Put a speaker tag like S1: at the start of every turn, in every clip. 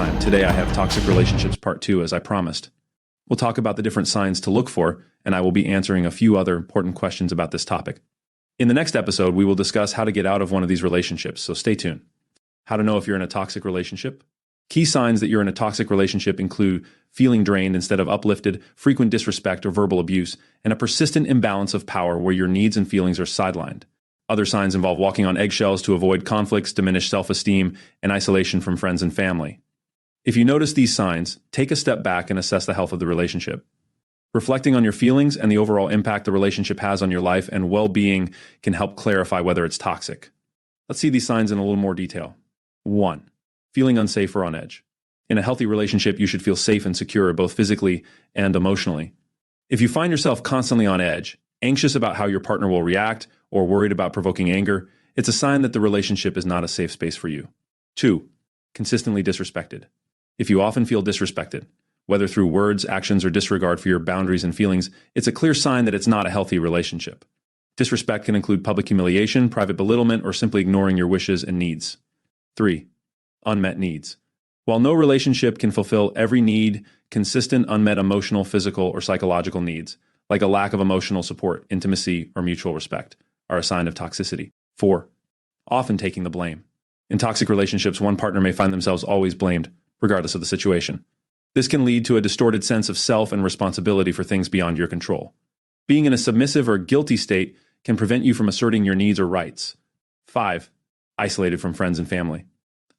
S1: time. Today I have Toxic Relationships Part 2, as I promised. We'll talk about the different signs to look for, and I will be answering a few other important questions about this topic. In the next episode, we will discuss how to get out of one of these relationships, so stay tuned. How to know if you're in a toxic relationship? Key signs that you're in a toxic relationship include feeling drained instead of uplifted, frequent disrespect or verbal abuse, and a persistent imbalance of power where your needs and feelings are sidelined. Other signs involve walking on eggshells to avoid conflicts, diminished self-esteem, and isolation from friends and family. If you notice these signs, take a step back and assess the health of the relationship. Reflecting on your feelings and the overall impact the relationship has on your life and well-being can help clarify whether it's toxic. Let's see these signs in a little more detail. 1. Feeling unsafe or on edge. In a healthy relationship, you should feel safe and secure, both physically and emotionally. If you find yourself constantly on edge, anxious about how your partner will react, or worried about provoking anger, it's a sign that the relationship is not a safe space for you. 2. Consistently disrespected. If you often feel disrespected, whether through words, actions, or disregard for your boundaries and feelings, it's a clear sign that it's not a healthy relationship. Disrespect can include public humiliation, private belittlement, or simply ignoring your wishes and needs. 3. Unmet needs. While no relationship can fulfill every need, consistent unmet emotional, physical, or psychological needs, like a lack of emotional support, intimacy, or mutual respect, are a sign of toxicity. 4. Often taking the blame. In toxic relationships, one partner may find themselves always blamed, regardless of the situation. This can lead to a distorted sense of self and responsibility for things beyond your control. Being in a submissive or guilty state can prevent you from asserting your needs or rights. 5. Isolated from friends and family.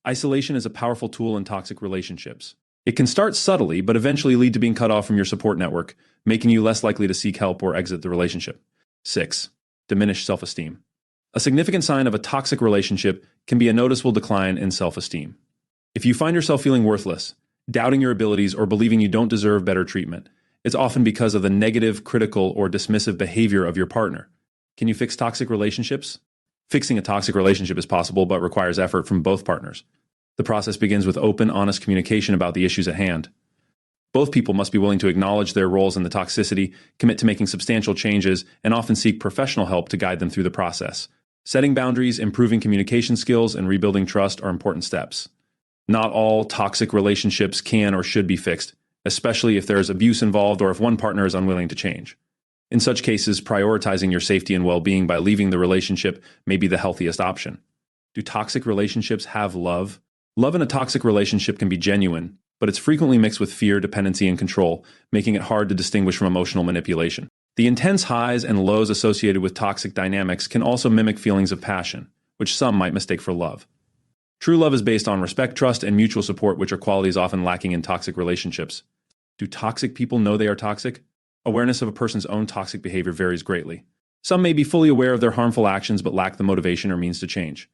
S1: Isolation is a powerful tool in toxic relationships. It can start subtly, but eventually lead to being cut off from your support network, making you less likely to seek help or exit the relationship. 6. Diminished self-esteem. A significant sign of a toxic relationship can be a noticeable decline in self-esteem. If you find yourself feeling worthless, doubting your abilities, or believing you don't deserve better treatment, it's often because of the negative, critical, or dismissive behavior of your partner. Can you fix toxic relationships? Fixing a toxic relationship is possible, but requires effort from both partners. The process begins with open, honest communication about the issues at hand. Both people must be willing to acknowledge their roles in the toxicity, commit to making substantial changes, and often seek professional help to guide them through the process. Setting boundaries, improving communication skills, and rebuilding trust are important steps. Not all toxic relationships can or should be fixed, especially if there is abuse involved or if one partner is unwilling to change. In such cases, prioritizing your safety and well-being by leaving the relationship may be the healthiest option. Do toxic relationships have love? Love in a toxic relationship can be genuine, but it's frequently mixed with fear, dependency, and control, making it hard to distinguish from emotional manipulation. The intense highs and lows associated with toxic dynamics can also mimic feelings of passion, which some might mistake for love. True love is based on respect, trust, and mutual support, which are qualities often lacking in toxic relationships. Do toxic people know they are toxic? Awareness of a person's own toxic behavior varies greatly. Some may be fully aware of their harmful actions but lack the motivation or means to change.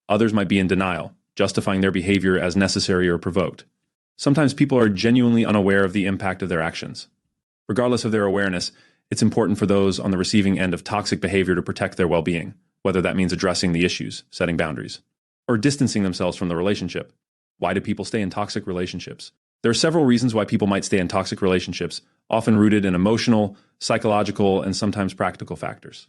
S1: Others might be in denial, justifying their behavior as necessary or provoked. Sometimes people are genuinely unaware of the impact of their actions. Regardless of their awareness, it's important for those on the receiving end of toxic behavior to protect their well-being, whether that means addressing the issues, setting boundaries, or distancing themselves from the relationship. Why do people stay in toxic relationships? There are several reasons why people might stay in toxic relationships, often rooted in emotional, psychological, and sometimes practical factors.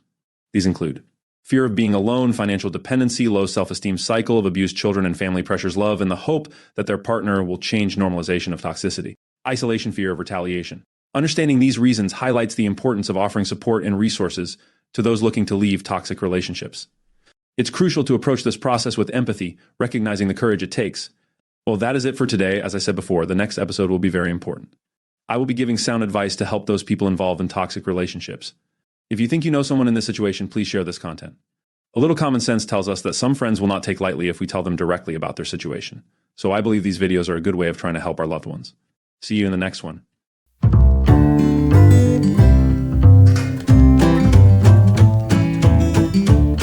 S1: These include fear of being alone, financial dependency, low self-esteem cycle of abused children and family pressures love, and the hope that their partner will change normalization of toxicity. Isolation, fear of retaliation. Understanding these reasons highlights the importance of offering support and resources to those looking to leave toxic relationships. It's crucial to approach this process with empathy, recognizing the courage it takes. Well, that is it for today. As I said before, the next episode will be very important. I will be giving sound advice to help those people involved in toxic relationships. If you think you know someone in this situation, please share this content. A little common sense tells us that some friends will not take lightly if we tell them directly about their situation. So I believe these videos are a good way of trying to help our loved ones. See you in the next one.